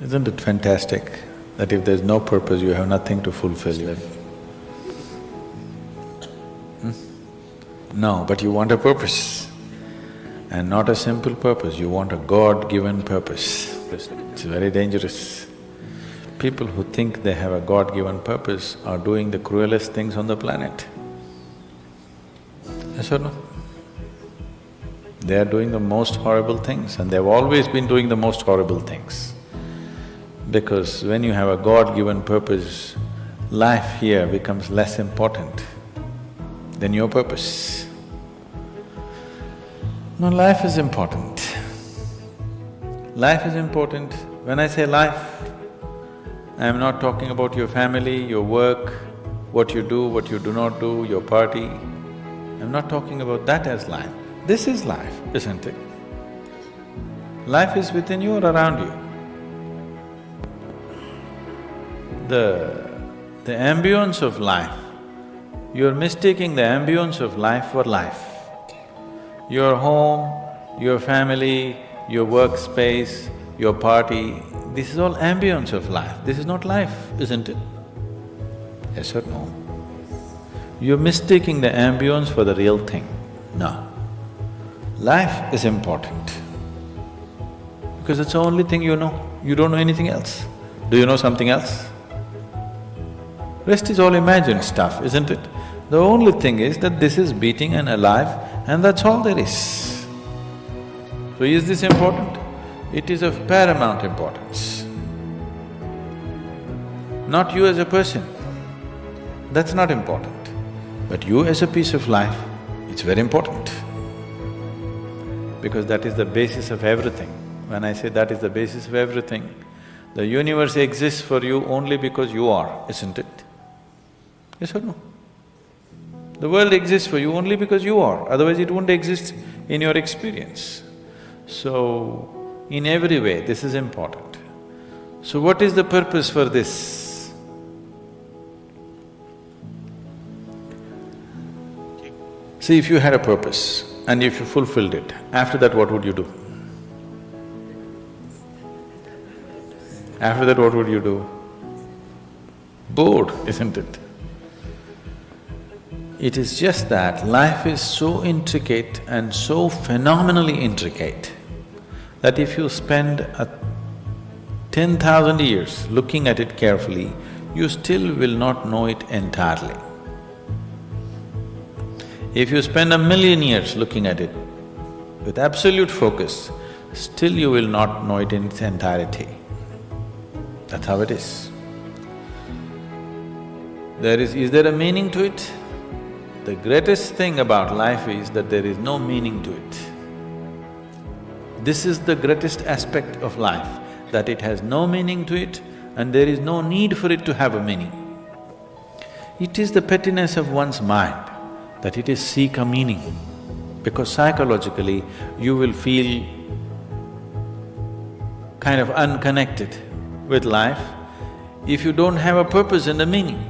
Isn't it fantastic that if there's no purpose, you have nothing to fulfill? No, but you want a purpose. And not a simple purpose, you want a God-given purpose. It's very dangerous. People who think they have a God-given purpose are doing the cruelest things on the planet. Yes or no? They are doing the most horrible things, and they've always been doing the most horrible things. Because when you have a God-given purpose, life here becomes less important than your purpose. No, life is important. Life is important. When I say life, I am not talking about your family, your work, what you do not do, your party. I'm not talking about that as life. This is life, isn't it? Life is within you or around you. The ambience of life, you're mistaking the ambience of life for life. Your home, your family, your workspace, your party, this is all ambience of life. This is not life, isn't it? Yes or no? You're mistaking the ambience for the real thing. No. Life is important because it's the only thing you know. You don't know anything else. Do you know something else? Rest is all imagined stuff, isn't it? The only thing is that this is beating and alive, and that's all there is. So is this important? It is of paramount importance. Not you as a person, that's not important. But you as a piece of life, it's very important. Because that is the basis of everything. When I say that is the basis of everything, the universe exists for you only because you are, isn't it? Yes or no? The world exists for you only because you are, otherwise it wouldn't exist in your experience. So, in every way, this is important. So what is the purpose for this? See, if you had a purpose and if you fulfilled it, after that what would you do? After that what would you do? Bored, isn't it? It is just that life is so intricate and so phenomenally intricate that if you spend 10,000 years looking at it carefully, you still will not know it entirely. If you spend 1,000,000 years looking at it with absolute focus, still you will not know it in its entirety. That's how it is. Is there a meaning to it? The greatest thing about life is that there is no meaning to it. This is the greatest aspect of life, that it has no meaning to it and there is no need for it to have a meaning. It is the pettiness of one's mind that it is seek a meaning, because psychologically you will feel kind of unconnected with life if you don't have a purpose and a meaning.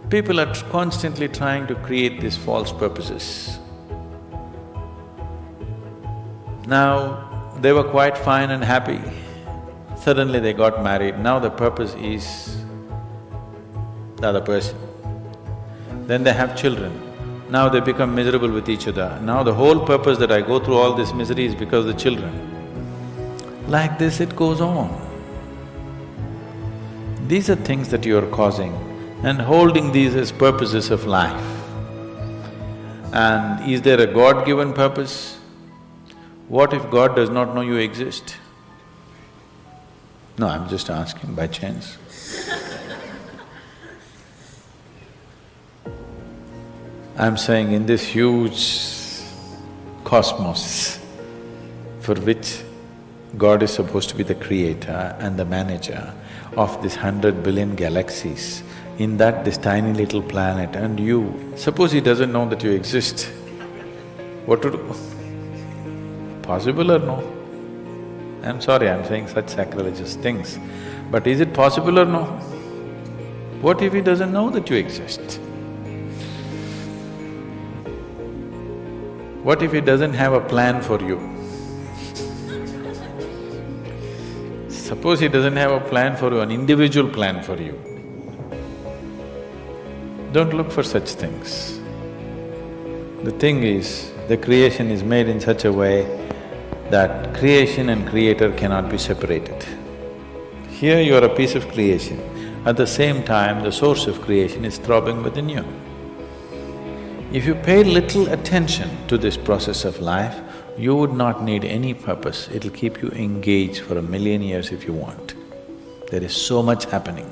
People are constantly trying to create these false purposes. Now, they were quite fine and happy. Suddenly they got married, now the purpose is the other person. Then they have children, now they become miserable with each other. Now the whole purpose that I go through all this misery is because of the children. Like this it goes on. These are things that you are causing and holding these as purposes of life. And is there a God-given purpose? What if God does not know you exist? No, I'm just asking by chance. I'm saying in this huge cosmos for which God is supposed to be the creator and the manager of this 100 billion galaxies, in that this tiny little planet and you, suppose he doesn't know that you exist, what to do? Possible or no? I'm sorry, I'm saying such sacrilegious things, but is it possible or no? What if he doesn't know that you exist? What if he doesn't have a plan for you? Suppose he doesn't have a plan for you, an individual plan for you. Don't look for such things. The thing is, the creation is made in such a way that creation and creator cannot be separated. Here you are a piece of creation, at the same time the source of creation is throbbing within you. If you pay little attention to this process of life, you would not need any purpose, it'll keep you engaged for 1,000,000 years if you want. There is so much happening.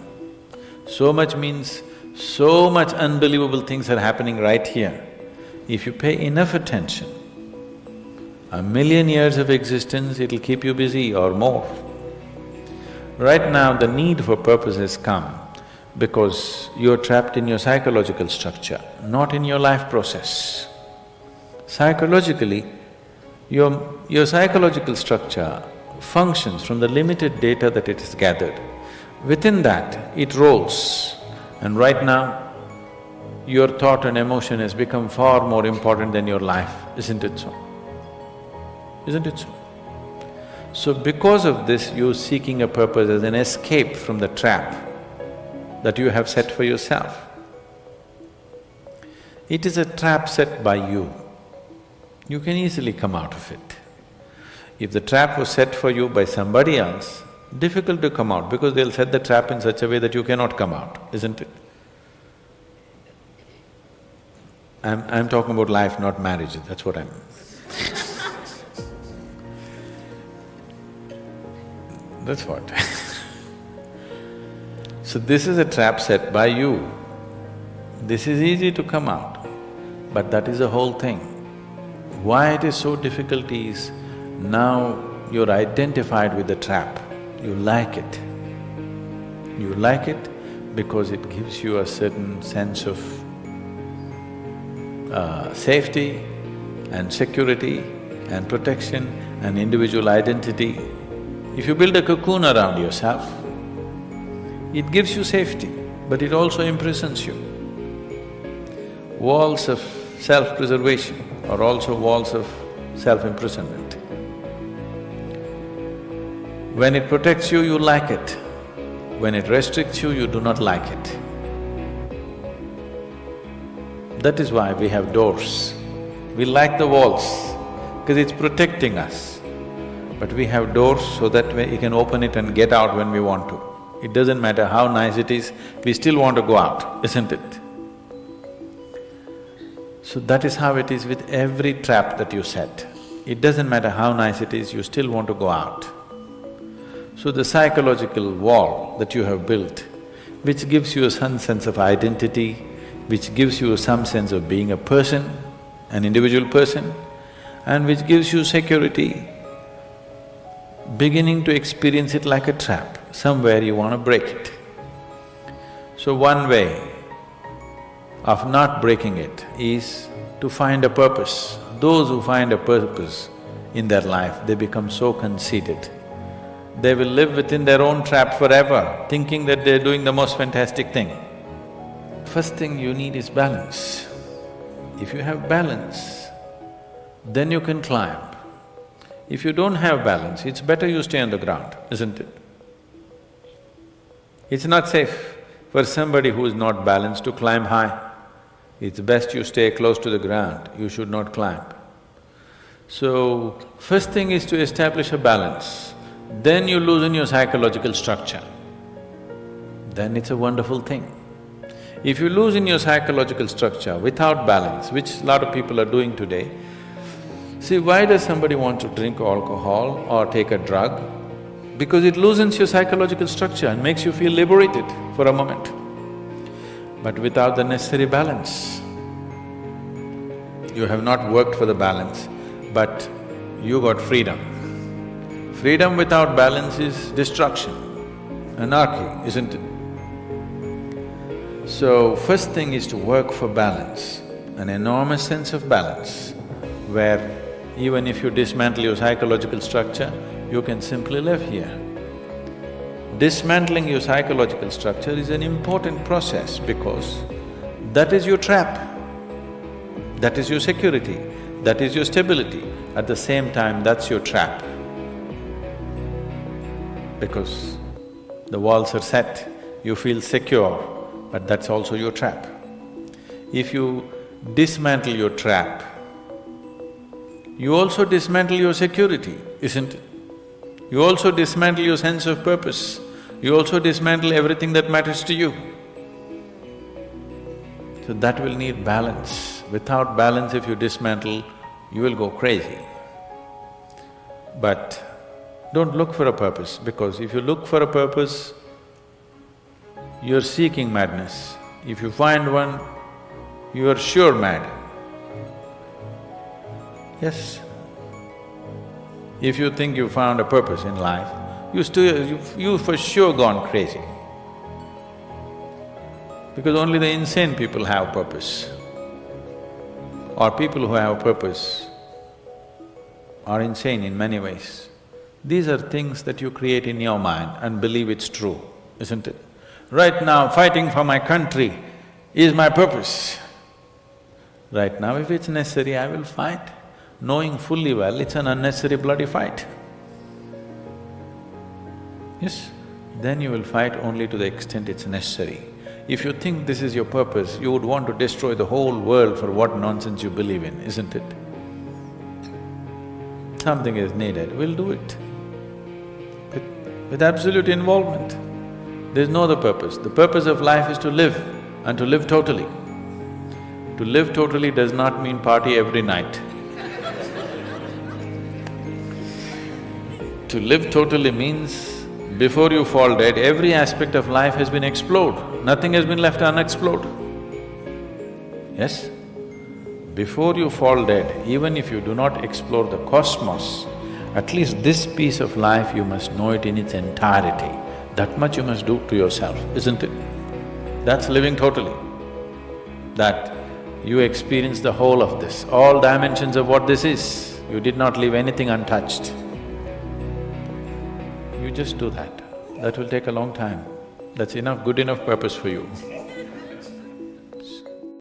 So much means so much unbelievable things are happening right here. If you pay enough attention, 1,000,000 years of existence, it'll keep you busy or more. Right now, the need for purpose has come because you're trapped in your psychological structure, not in your life process. Psychologically, your psychological structure functions from the limited data that it has gathered. Within that, it rolls. And right now, your thought and emotion has become far more important than your life, isn't it so? Isn't it so? So because of this, you're seeking a purpose as an escape from the trap that you have set for yourself. It is a trap set by you. You can easily come out of it. If the trap was set for you by somebody else, difficult to come out because they'll set the trap in such a way that you cannot come out, isn't it? I'm talking about life, not marriage, that's what I'm… That's what So this is a trap set by you. This is easy to come out, but that is the whole thing. Why it is so difficult is, now you're identified with the trap, you like it. You like it because it gives you a certain sense of safety and security and protection and individual identity. If you build a cocoon around yourself, it gives you safety, but it also imprisons you. Walls of self-preservation are also walls of self-imprisonment. When it protects you, you like it. When it restricts you, you do not like it. That is why we have doors. We like the walls, because it's protecting us. But we have doors so that we can open it and get out when we want to. It doesn't matter how nice it is, we still want to go out, isn't it? So that is how it is with every trap that you set. It doesn't matter how nice it is, you still want to go out. So the psychological wall that you have built, which gives you some sense of identity, which gives you some sense of being a person, an individual person, and which gives you security, beginning to experience it like a trap, somewhere you want to break it. So one way of not breaking it is to find a purpose. Those who find a purpose in their life, they become so conceited. They will live within their own trap forever, thinking that they're doing the most fantastic thing. First thing you need is balance. If you have balance, then you can climb. If you don't have balance, it's better you stay on the ground, isn't it? It's not safe for somebody who is not balanced to climb high. It's best you stay close to the ground, you should not climb. So, first thing is to establish a balance, then you loosen your psychological structure. Then it's a wonderful thing. If you loosen your psychological structure without balance, which a lot of people are doing today, see, why does somebody want to drink alcohol or take a drug? Because it loosens your psychological structure and makes you feel liberated for a moment. But without the necessary balance, you have not worked for the balance, but you got freedom. Freedom without balance is destruction, anarchy, isn't it? So, first thing is to work for balance, an enormous sense of balance, where even if you dismantle your psychological structure, you can simply live here. Dismantling your psychological structure is an important process because that is your trap, that is your security, that is your stability. At the same time, that's your trap. because the walls are set, you feel secure, but that's also your trap. If you dismantle your trap, you also dismantle your security, isn't it? You also dismantle your sense of purpose, you also dismantle everything that matters to you. So that will need balance. Without balance, if you dismantle, you will go crazy. But don't look for a purpose, because if you look for a purpose, you're seeking madness. If you find one, you are sure mad. Yes. If you think you found a purpose in life, you for sure gone crazy. Because only the insane people have purpose. Or people who have purpose are insane in many ways. These are things that you create in your mind and believe it's true, isn't it? Right now, fighting for my country is my purpose. Right now, if it's necessary, I will fight, knowing fully well it's an unnecessary bloody fight. Yes, then you will fight only to the extent it's necessary. If you think this is your purpose, you would want to destroy the whole world for what nonsense you believe in, isn't it? Something is needed, we'll do it. With absolute involvement. There's no other purpose. The purpose of life is to live, and to live totally. To live totally does not mean party every night. To live totally means before you fall dead, every aspect of life has been explored, nothing has been left unexplored. Yes? Before you fall dead, even if you do not explore the cosmos, at least this piece of life you must know it in its entirety. That much you must do to yourself, isn't it? That's living totally. That you experience the whole of this, all dimensions of what this is. You did not leave anything untouched. You just do that. That will take a long time. That's enough, good enough purpose for you.